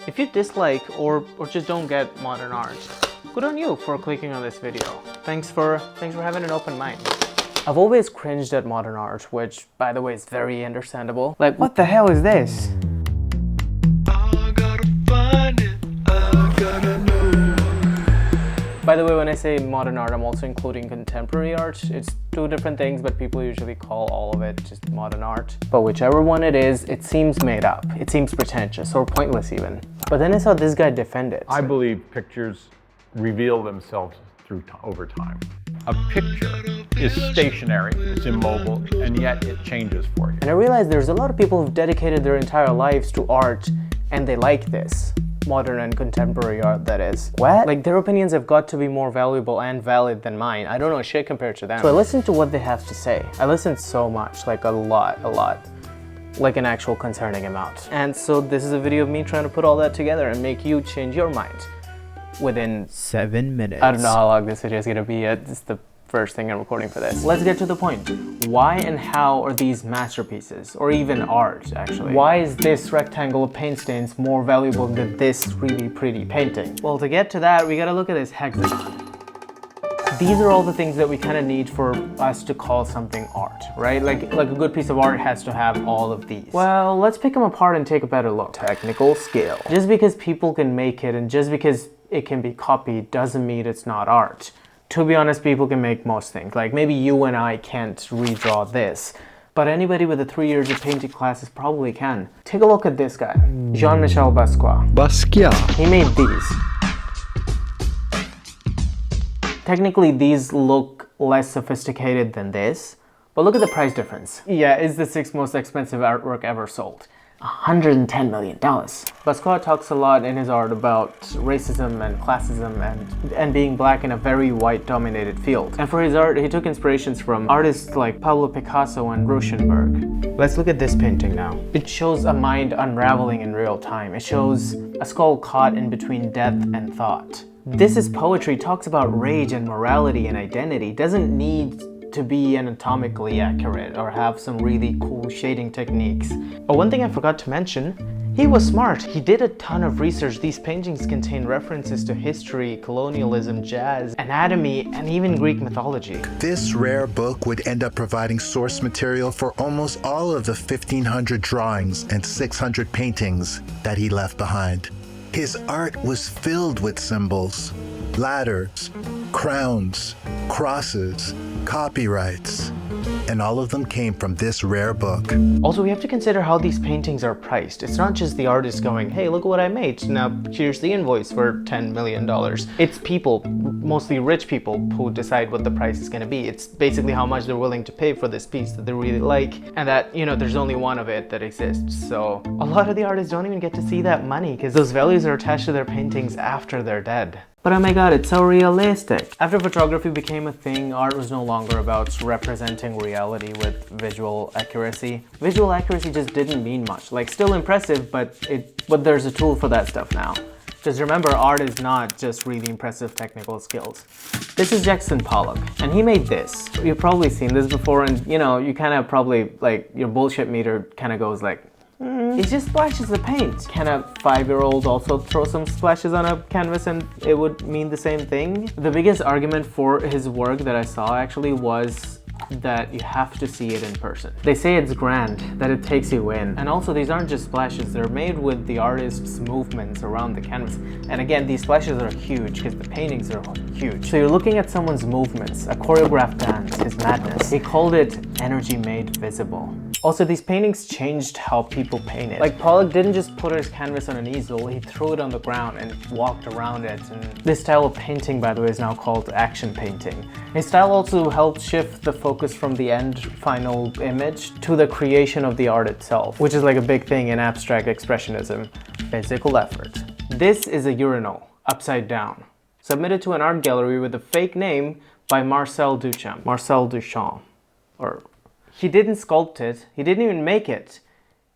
If you dislike or just don't get modern art, good on you for clicking on this video. Thanks for having an open mind. I've always cringed at modern art, which, by the way, is very understandable. Like, what the hell is this? By the way, when I say modern art, I'm also including contemporary art. It's two different things, but people usually call all of it just modern art. But whichever one it is, it seems made up. It seems pretentious or pointless even. But then I saw this guy defend it. I believe pictures reveal themselves over time. A picture is stationary, it's immobile, and yet it changes for you. And I realized there's a lot of people who've dedicated their entire lives to art, and they like this. Modern and contemporary art, that is. What? Like, their opinions have got to be more valuable and valid than mine. I don't know shit compared to them. So I listened to what they have to say. I listened so much, like a lot. Like an actual concerning amount. And so this is a video of me trying to put all that together and make you change your mind within 7 minutes. I don't know how long this video is gonna be. It's the first thing I'm recording for this. Let's get to the point. Why and how are these masterpieces, or even art actually? Why is this rectangle of paint stains more valuable than this really pretty painting? Well, to get to that, we gotta look at this hexagon. These are all the things that we kind of need for us to call something art, right? Like a good piece of art has to have all of these. Well, let's pick them apart and take a better look. Technical skill. Just because people can make it and just because it can be copied doesn't mean it's not art. To be honest, people can make most things. Like, maybe you and I can't redraw this, but anybody with a 3 years of painting classes probably can. Take a look at this guy, Jean-Michel Basquiat. He made these. Technically, these look less sophisticated than this, but look at the price difference. Yeah, it's the 6th most expensive artwork ever sold. $110 million. Basquiat talks a lot in his art about racism and classism and being black in a very white-dominated field. And for his art, he took inspirations from artists like Pablo Picasso and Rauschenberg. Let's look at this painting now. It shows a mind unraveling in real time. It shows a skull caught in between death and thought. This is poetry. It talks about rage and morality and identity. It doesn't need to be anatomically accurate or have some really cool shading techniques. But one thing I forgot to mention, he was smart. He did a ton of research. These paintings contain references to history, colonialism, jazz, anatomy, and even Greek mythology. This rare book would end up providing source material for almost all of the 1,500 drawings and 600 paintings that he left behind. His art was filled with symbols, ladders, crowns, crosses, copyrights, and all of them came from this rare book. Also, we have to consider how these paintings are priced. It's not just the artist going, hey, look at what I made, now here's the invoice for $10 million. It's people, mostly rich people, who decide what the price is going to be. It's basically how much they're willing to pay for this piece that they really like, and that, you know, there's only one of it that exists. So a lot of the artists don't even get to see that money because those values are attached to their paintings after they're dead. But oh my god, it's so realistic. After photography became a thing, art was no longer about representing reality with visual accuracy. Visual accuracy just didn't mean much. Like, still impressive, but there's a tool for that stuff now. Just remember, art is not just really impressive technical skills. This is Jackson Pollock, and he made this. You've probably seen this before, and you know, you kind of probably, like, your bullshit meter kind of goes like, it just splashes the paint. Can a 5-year-old also throw some splashes on a canvas and it would mean the same thing? The biggest argument for his work that I saw actually was that you have to see it in person. They say it's grand, that it takes you in. And also, these aren't just splashes, they're made with the artist's movements around the canvas. And again, these splashes are huge because the paintings are huge. So you're looking at someone's movements, a choreographed dance, his madness. He called it energy made visible. Also, these paintings changed how people painted. Like, Pollock didn't just put his canvas on an easel, he threw it on the ground and walked around it. And this style of painting, by the way, is now called action painting. His style also helped shift the focus from the end final image to the creation of the art itself, which is like a big thing in abstract expressionism. Physical effort. This is a urinal, upside down, submitted to an art gallery with a fake name by Marcel Duchamp. He didn't sculpt it, he didn't even make it,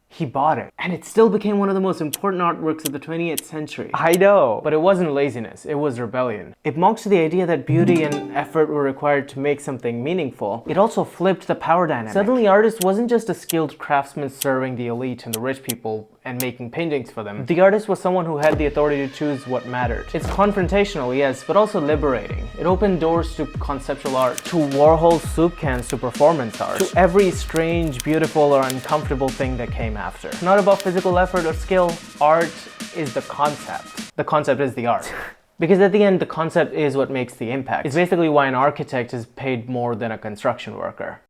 he bought it. And it still became one of the most important artworks of the 20th century. I know, but it wasn't laziness, it was rebellion. It mocks the idea that beauty and effort were required to make something meaningful. It also flipped the power dynamic. Suddenly, artist wasn't just a skilled craftsman serving the elite and the rich people and making paintings for them. The artist was someone who had the authority to choose what mattered. It's confrontational, yes, but also liberating. It opened doors to conceptual art, to Warhol's soup cans, to performance art, to every strange, beautiful, or uncomfortable thing that came after. It's not about physical effort or skill. Art is the concept. The concept is the art. Because at the end, the concept is what makes the impact. It's basically why an architect is paid more than a construction worker.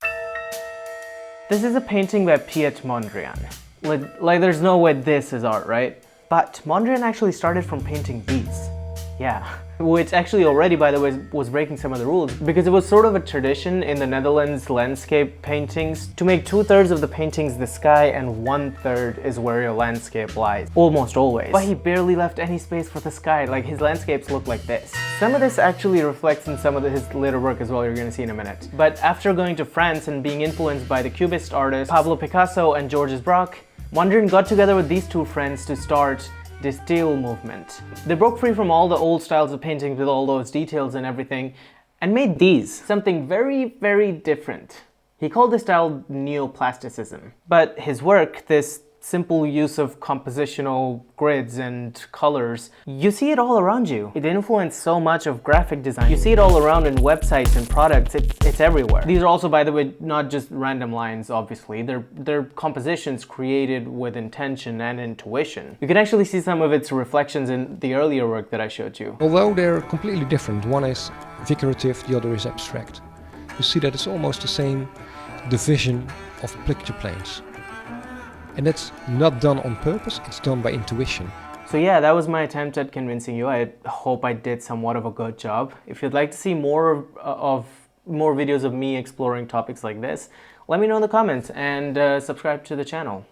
This is a painting by Piet Mondrian. Like there's no way this is art, right? But Mondrian actually started from painting these. Yeah. Which actually already, by the way, was breaking some of the rules, because it was sort of a tradition in the Netherlands landscape paintings to make 2/3 of the paintings the sky and 1/3 is where your landscape lies. Almost always. But he barely left any space for the sky. Like his landscapes look like this. Some of this actually reflects in some of his later work as well, you're gonna see in a minute. But after going to France and being influenced by the Cubist artists Pablo Picasso and Georges Braque, Mondrian got together with these two friends to start the Stile movement. They broke free from all the old styles of painting with all those details and everything and made these, something very, very different. He called this style neoplasticism. But his work, this simple use of compositional grids and colors, you see it all around you. It influenced so much of graphic design. You see it all around in websites and products. It's everywhere. These are also, by the way, not just random lines, obviously. They're compositions created with intention and intuition. You can actually see some of its reflections in the earlier work that I showed you. Although they're completely different, one is figurative, the other is abstract. You see that it's almost the same division of picture planes. And that's not done on purpose, it's done by intuition. So yeah, that was my attempt at convincing you. I hope I did somewhat of a good job. If you'd like to see more videos of me exploring topics like this, let me know in the comments and subscribe to the channel.